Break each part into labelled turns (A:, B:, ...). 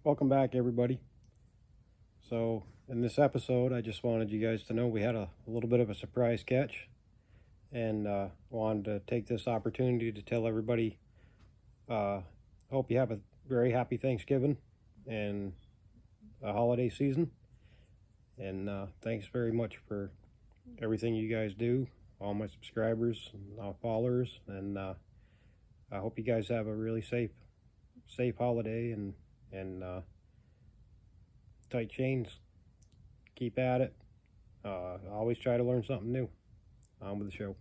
A: Welcome back, everybody. So in this episode, I just wanted you guys to know we had a little bit of a surprise catch, and wanted to take this opportunity to tell everybody, hope you have a very happy Thanksgiving and a holiday season. And thanks very much for everything you guys do, all my subscribers and followers. And I hope you guys have a really safe holiday and tight chains. Keep at it. Always try to learn something new. On with the show.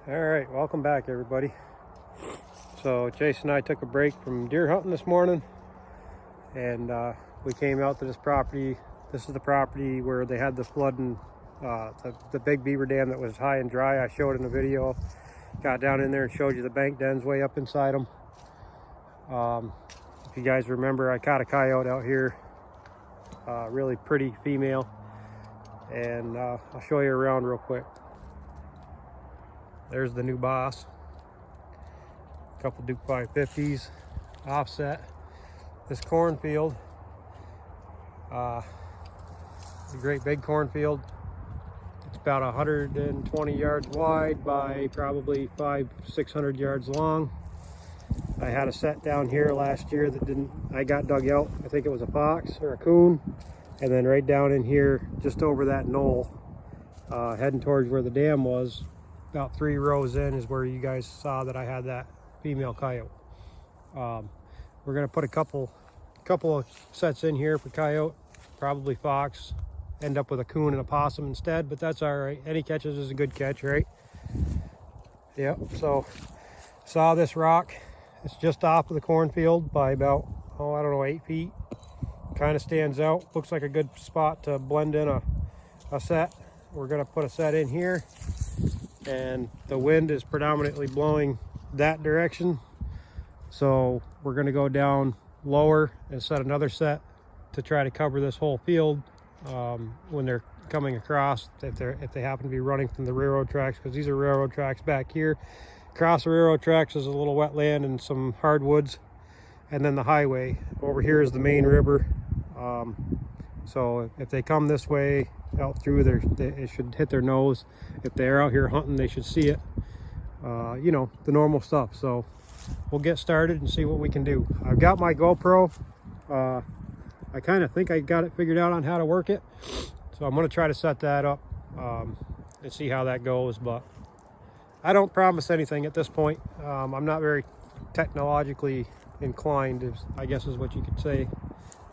A: All right, welcome back, everybody. So Chase and I took a break from deer hunting this morning, and we came out to this property. This is the property where they had the flooding, the big beaver dam that was high and dry. I showed in the video. Got down in there and showed you the bank dens way up inside them. If you guys remember, I caught a coyote out here, really pretty female, and I'll show you around real quick. There's the new boss. A couple Duke 550s, offset. This cornfield, it's a great big cornfield. It's about 120 yards wide by probably 500-600 yards long. I had a set down here last year that I got dug out. I think it was a fox or a coon. And then right down in here, just over that knoll, heading towards where the dam was, about 3 rows in is where you guys saw that I had that female coyote. We're gonna put a couple of sets in here for coyote, probably fox, end up with a coon and a possum instead, but that's all right. Any catches is a good catch, right? Yep, so saw this rock. It's just off of the cornfield by about, I don't know, 8 feet. Kind of stands out. Looks like a good spot to blend in a set. We're going to put a set in here. And the wind is predominantly blowing that direction. So we're going to go down lower and set another set to try to cover this whole field when they're coming across, if they happen to be running from the railroad tracks, because these are railroad tracks back here. Across the railroad tracks is a little wetland and some hardwoods, and then the highway. Over here is the main river. So if they come this way out through there, it should hit their nose. If they're out here hunting, they should see it. You know, the normal stuff. So we'll get started and see what we can do. I've got my GoPro. I kind of think I got it figured out on how to work it. So I'm going to try to set that up and see how that goes. But I don't promise anything at this point. I'm not very technologically inclined, I guess is what you could say.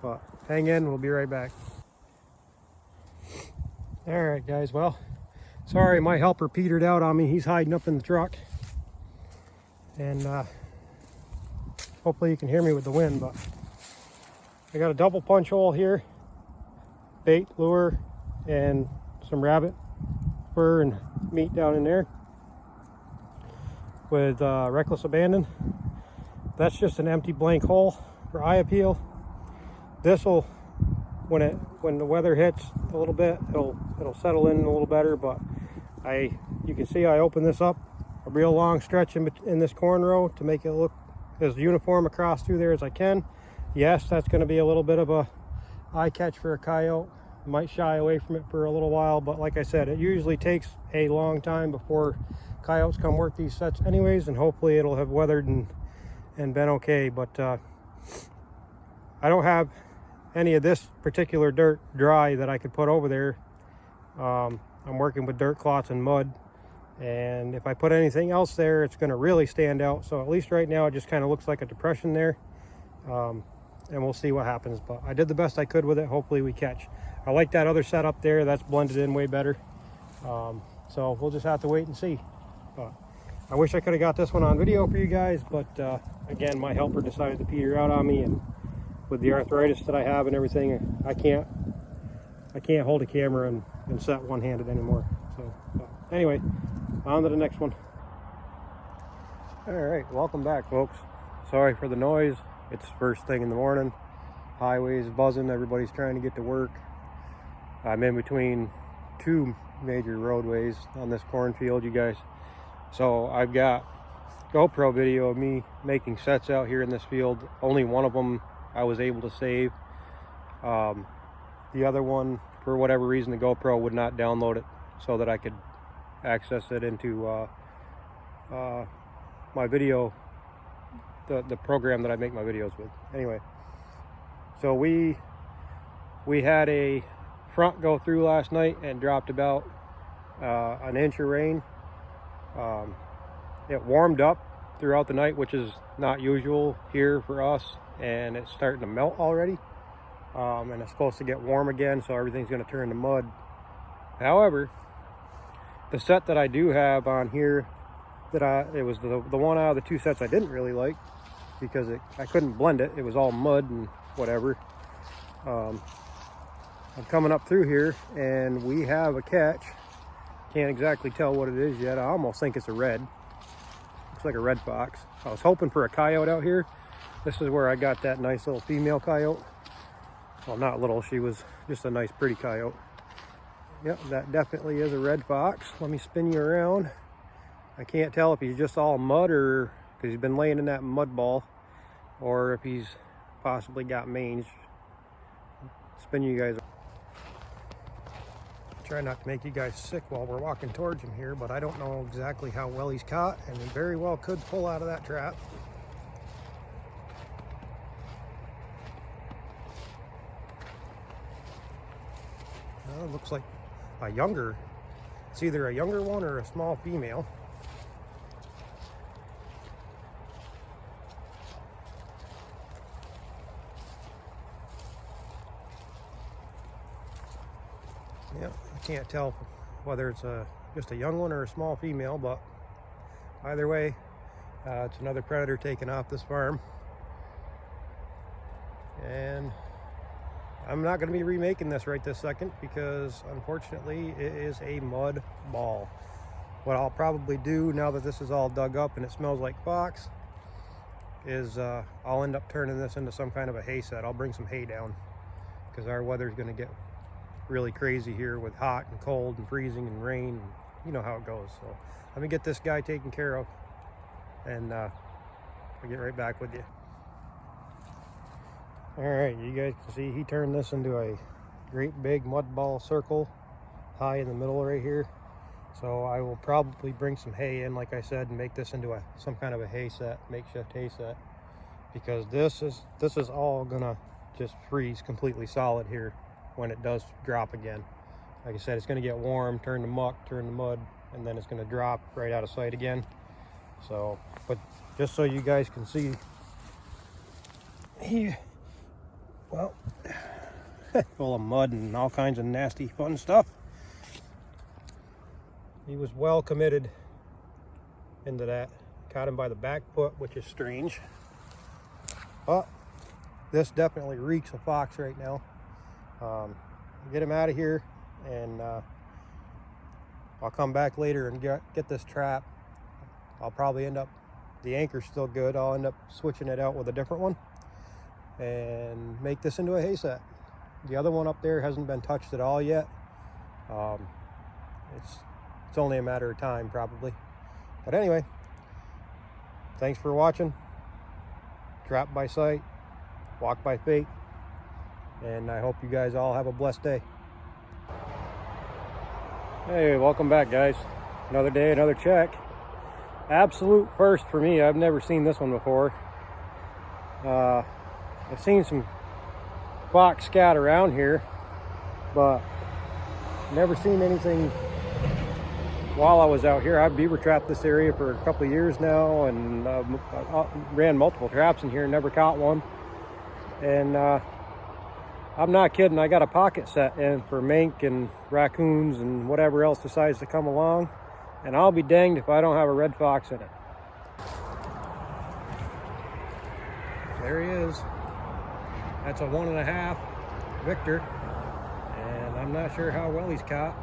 A: But hang in, we'll be right back. All right, guys. Well, sorry, my helper petered out on me. He's hiding up in the truck. And hopefully you can hear me with the wind, but I got a double punch hole here. Bait, lure, and some rabbit fur and meat down in there with reckless abandon. That's just an empty blank hole for eye appeal. This will, when the weather hits a little bit, it'll settle in a little better. But you can see I opened this up a real long stretch in this corn row to make it look as uniform across through there as I can. Yes, that's going to be a little bit of a eye catch for a coyote. Might shy away from it for a little while, but like I said, it usually takes a long time before coyotes come work these sets anyways, and hopefully it'll have weathered and been okay. But I don't have any of this particular dirt dry that I could put over there. I'm working with dirt clots and mud, and if I put anything else there, it's going to really stand out. So at least right now it just kind of looks like a depression there, and we'll see what happens. But I did the best I could with it. Hopefully we catch. I like that other set up there. That's blended in way better. So we'll just have to wait and see. But I wish I could have got this one on video for you guys, but again, my helper decided to peter out on me, and with the arthritis that I have and everything, I can't hold a camera and set one-handed anymore. So anyway, on to the next one. All right, welcome back, folks. Sorry for the noise. It's first thing in the morning. Highway's buzzing. Everybody's trying to get to work. I'm in between 2 major roadways on this cornfield, you guys. So I've got GoPro video of me making sets out here in this field. Only one of them I was able to save. The other one, for whatever reason, the GoPro would not download it so that I could access it into my video, the program that I make my videos with. Anyway, so we had a front go through last night and dropped about an inch of rain. It warmed up throughout the night, which is not usual here for us, and it's starting to melt already. And it's supposed to get warm again, so everything's going to turn to mud. However, the set that I do have on here, it was the one out of the two sets I didn't really like, because I couldn't blend it. It was all mud and whatever. I'm coming up through here, and we have a catch. Can't exactly tell what it is yet. I almost think it's a red. Looks like a red fox. I was hoping for a coyote out here. This is where I got that nice little female coyote. Well, not little, she was just a nice pretty coyote. Yep, that definitely is a red fox. Let me spin you around. I can't tell if he's just all mud, or because he's been laying in that mud ball, or if he's possibly got mange. Spin you guys. Try not to make you guys sick while we're walking towards him here, but I don't know exactly how well he's caught, and he very well could pull out of that trap. It looks like it's either a younger one or a small female. Yep, I can't tell whether it's just a young one or a small female, but either way, it's another predator taken off this farm. And I'm not going to be remaking this right this second, because unfortunately it is a mud ball. What I'll probably do now that this is all dug up and it smells like fox is I'll end up turning this into some kind of a hay set. I'll bring some hay down, because our weather's going to get really crazy here with hot and cold and freezing and rain, and you know how it goes. So let me get this guy taken care of, and I'll get right back with you. All right, you guys can see he turned this into a great big mud ball circle high in the middle right here. So I will probably bring some hay in, like I said, and make this into some kind of a hay set, makeshift hay set, because this is all gonna just freeze completely solid here when it does drop again. Like I said, it's gonna get warm, turn to muck, turn to mud, and then it's gonna drop right out of sight again. So, but just so you guys can see, well, full of mud and all kinds of nasty fun stuff. He was well committed into that. Caught him by the back foot, which is strange. But this definitely reeks of fox right now. Get him out of here, and I'll come back later and get this trap. I'll probably end up, the anchor's still good, I'll end up switching it out with a different one and make this into a hay set. The other one up there hasn't been touched at all yet. It's only a matter of time probably. But anyway, thanks for watching. Trap by sight, walk by faith, and I hope you guys all have a blessed day. Hey, welcome back guys. Another day, another check. Absolute first for me. I've never seen this one before. I've seen some fox scat around here, but never seen anything while I was out here. I've beaver trapped this area for a couple of years now, and ran multiple traps in here, never caught one. And I'm not kidding, I got a pocket set in for mink and raccoons and whatever else decides to come along, and I'll be danged if I don't have a red fox in it. There he is. That's a 1.5 Victor, and I'm not sure how well he's caught,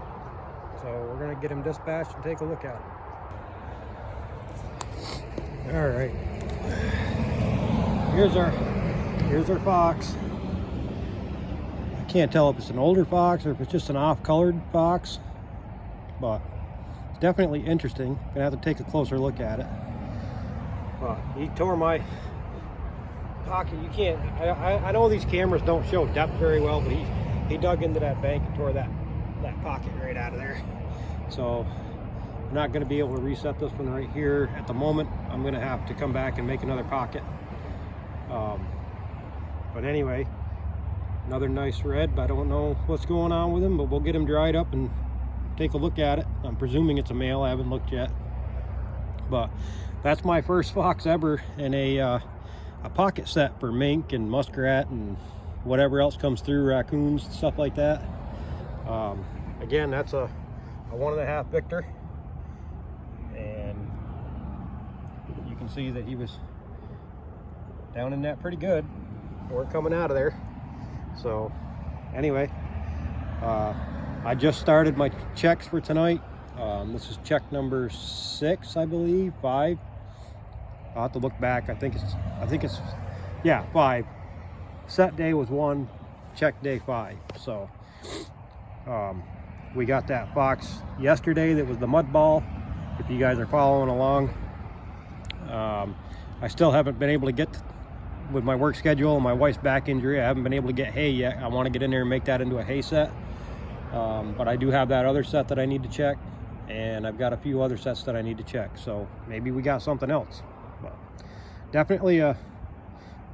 A: so we're gonna get him dispatched and take a look at him. All right, here's our fox. I can't tell if it's an older fox or if it's just an off-colored fox, but it's definitely interesting. Gonna have to take a closer look at it. He tore my pocket. You can't, I know these cameras don't show depth very well, but he dug into that bank and tore that pocket right out of there. So I'm not going to be able to reset this one right here at the moment. I'm going to have to come back and make another pocket. But anyway, another nice red. I don't know what's going on with him, but we'll get him dried up and take a look at it. I'm presuming it's a male. I haven't looked yet. But that's my first fox ever in a pocket set for mink and muskrat and whatever else comes through, raccoons, stuff like that. Again, that's a 1.5 Victor, and you can see that he was down in that pretty good. We're coming out of there. So anyway, I just started my checks for tonight. This is check number 6, I believe, 5. I'll have to look back. I think it's yeah, 5. Set day was 1, check day 5. So we got that fox yesterday. That was the mud ball, if you guys are following along. I still haven't been able to get, with my work schedule and my wife's back injury, I haven't been able to get hay yet. I want to get in there and make that into a hay set. But I do have that other set that I need to check, and I've got a few other sets that I need to check. So maybe we got something else. But definitely a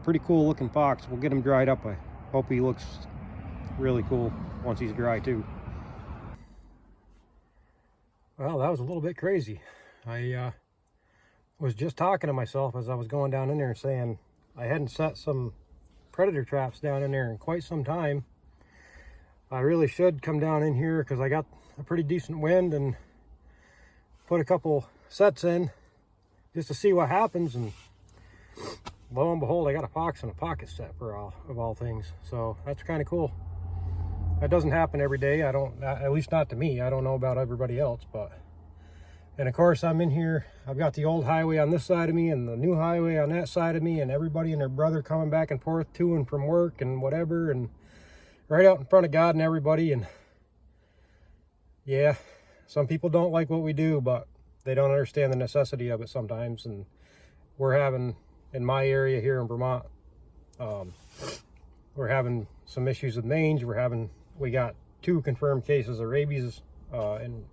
A: pretty cool looking fox. We'll get him dried up. I hope he looks really cool once he's dry too. Well, that was a little bit crazy. I was just talking to myself as I was going down in there and saying I hadn't set some predator traps down in there in quite some time. I really should come down in here because I got a pretty decent wind and put a couple sets in just to see what happens, and lo and behold, I got a fox in a pocket set of all things. So that's kind of cool. That doesn't happen every day. At least not to me. I don't know about everybody else, but, and of course I'm in here. I've got the old highway on this side of me and the new highway on that side of me, and everybody and their brother coming back and forth to and from work and whatever, and right out in front of God and everybody. And yeah, some people don't like what we do, but they don't understand the necessity of it sometimes. And we're having, in my area here in Vermont, we're having some issues with mange. We got 2 confirmed cases of rabies and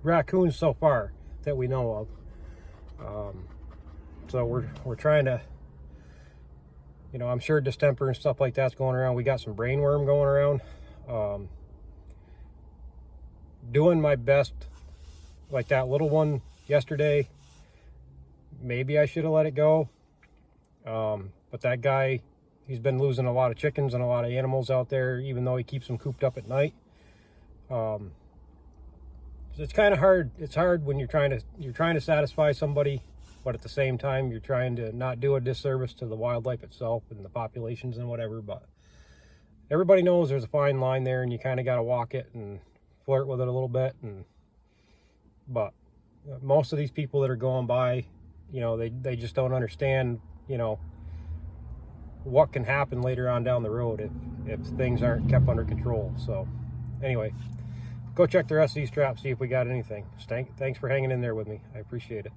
A: raccoons so far that we know of. So we're trying to, you know, I'm sure distemper and stuff like that's going around. We got some brainworm going around. Doing my best, like that little one yesterday. Maybe I should have let it go. But that guy, he's been losing a lot of chickens and a lot of animals out there, even though he keeps them cooped up at night. It's kind of hard. It's hard when you're trying to satisfy somebody, but at the same time, you're trying to not do a disservice to the wildlife itself and the populations and whatever. But everybody knows there's a fine line there, and you kind of got to walk it and flirt with it a little bit. But most of these people that are going by, you know, they just don't understand, you know, what can happen later on down the road if things aren't kept under control. So anyway, go check the rest of these traps, see if we got anything. Thanks for hanging in there with me. I appreciate it.